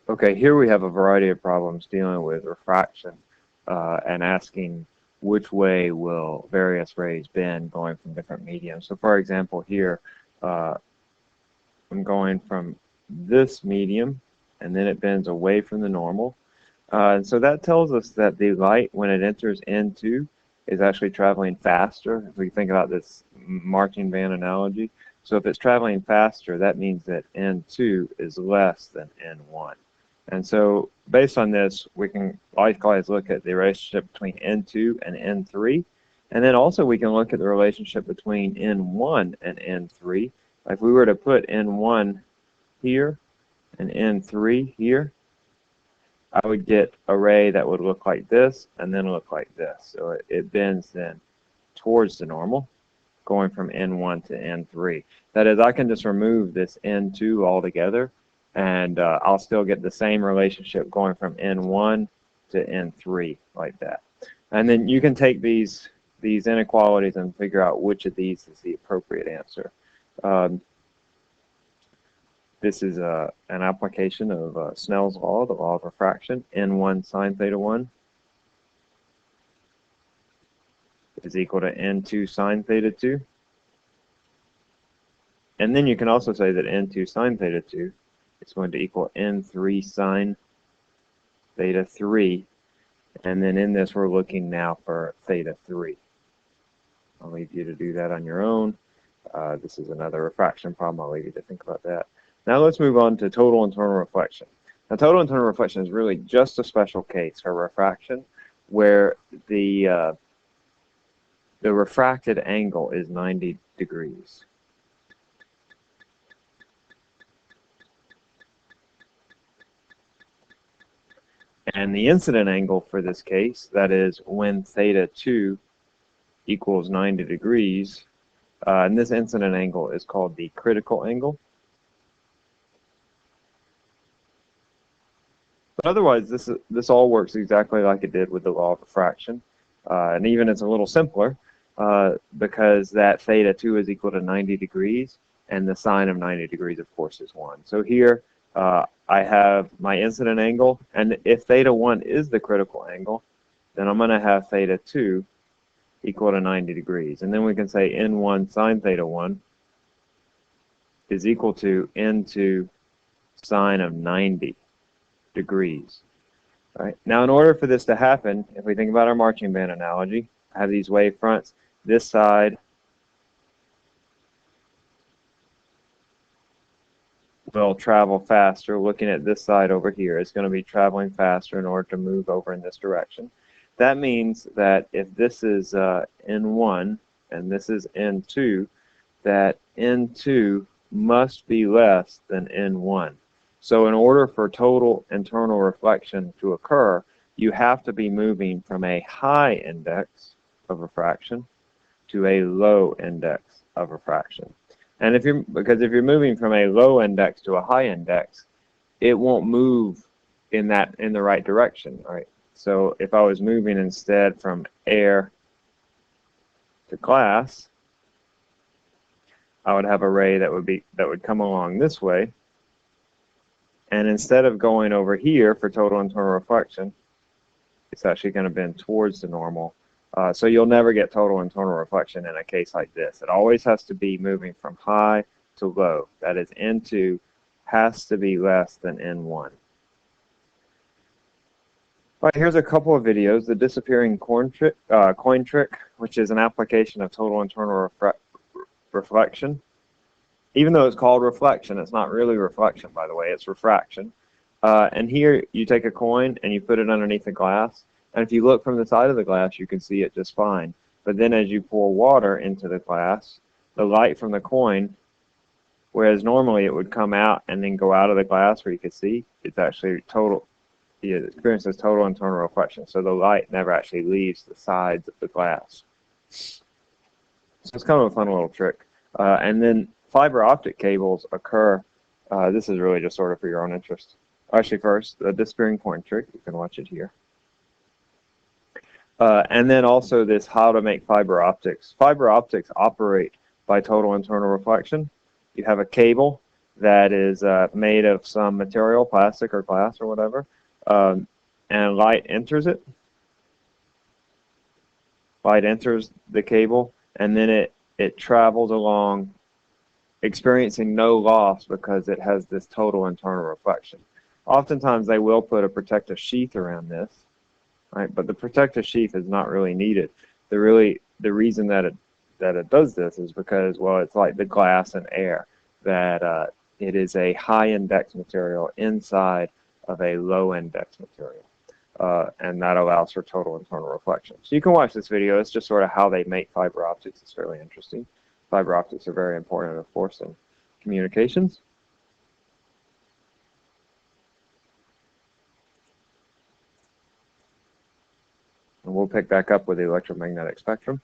Okay, here we have a variety of problems dealing with refraction and asking which way will various rays bend going from different mediums. So for example here, uh, I'm going from this medium and then it bends away from the normal. And so that tells us that the light, when it enters N2, is actually traveling faster. If we think about this marching band analogy, so if it's traveling faster, that means that N2 is less than N1. And so based on this, we can likewise look at the relationship between N2 and N3. And then also we can look at the relationship between N1 and N3. Like if we were to put N1 here and N3 here, I would get a ray that would look like this and then look like this. So it bends then towards the normal, going from N1 to N3. That is, I can just remove this N2 altogether, and I'll still get the same relationship going from N1 to N3 like that. And then you can take these inequalities and figure out which of these is the appropriate answer. This is an application of Snell's law, the law of refraction. N1 sine theta 1 is equal to N2 sine theta 2. And then you can also say that N2 sine theta 2 is going to equal N3 sine theta 3. And then in this, we're looking now for theta 3. I'll leave you to do that on your own. This is another refraction problem. I'll leave you to think about that. Now let's move on to total internal reflection. Now total internal reflection is really just a special case for refraction where the refracted angle is 90 degrees. And the incident angle for this case, that is when theta 2 equals 90 degrees, and this incident angle is called the critical angle. But otherwise, this all works exactly like it did with the law of refraction. And even it's a little simpler because that theta 2 is equal to 90 degrees, and the sine of 90 degrees, of course, is 1. So here I have my incident angle, and if theta 1 is the critical angle, then I'm going to have theta 2 equal to 90 degrees. And then we can say N1 sine theta 1 is equal to N2 sine of 90 degrees. All right. Now, in order for this to happen, if we think about our marching band analogy, I have these wave fronts. This side will travel faster. Looking at this side over here, it's going to be traveling faster in order to move over in this direction. That means that if this is N1 and this is N2, that N2 must be less than N1. So in order for total internal reflection to occur, you have to be moving from a high index of refraction to a low index of refraction. And if you're moving from a low index to a high index, it won't move in the right direction, right? So if I was moving instead from air to glass, I would have a ray that would come along this way. And instead of going over here for total internal reflection, it's actually going to bend towards the normal. So you'll never get total internal reflection in a case like this. It always has to be moving from high to low. That is, N2 has to be less than N1. All right, here's a couple of videos. The disappearing coin trick, which is an application of total internal reflection. Even though it's called reflection, it's not really reflection, by the way, it's refraction. And here you take a coin and you put it underneath the glass. And if you look from the side of the glass, you can see it just fine. But then as you pour water into the glass, the light from the coin, whereas normally it would come out and then go out of the glass where you could see, it's actually it experiences total internal reflection. So the light never actually leaves the sides of the glass. So it's kind of a fun little trick. And then fiber optic cables occur. This is really just sort of for your own interest. Actually, first, the disappearing coin trick. You can watch it here. And then also this how to make fiber optics. Fiber optics operate by total internal reflection. You have a cable, that is made of some material, plastic or glass or whatever, and light enters it. Light enters the cable, and then it travels along, experiencing no loss because it has this total internal reflection. Oftentimes they will put a protective sheath around this, right? But the protective sheath is not really needed. The reason that it does this is because, well, it's like the glass and air, that it is a high index material inside of a low index material. And that allows for total internal reflection. So you can watch this video. It's just sort of how they make fiber optics. It's fairly interesting. Fiber optics are very important, of course, in communications. And we'll pick back up with the electromagnetic spectrum.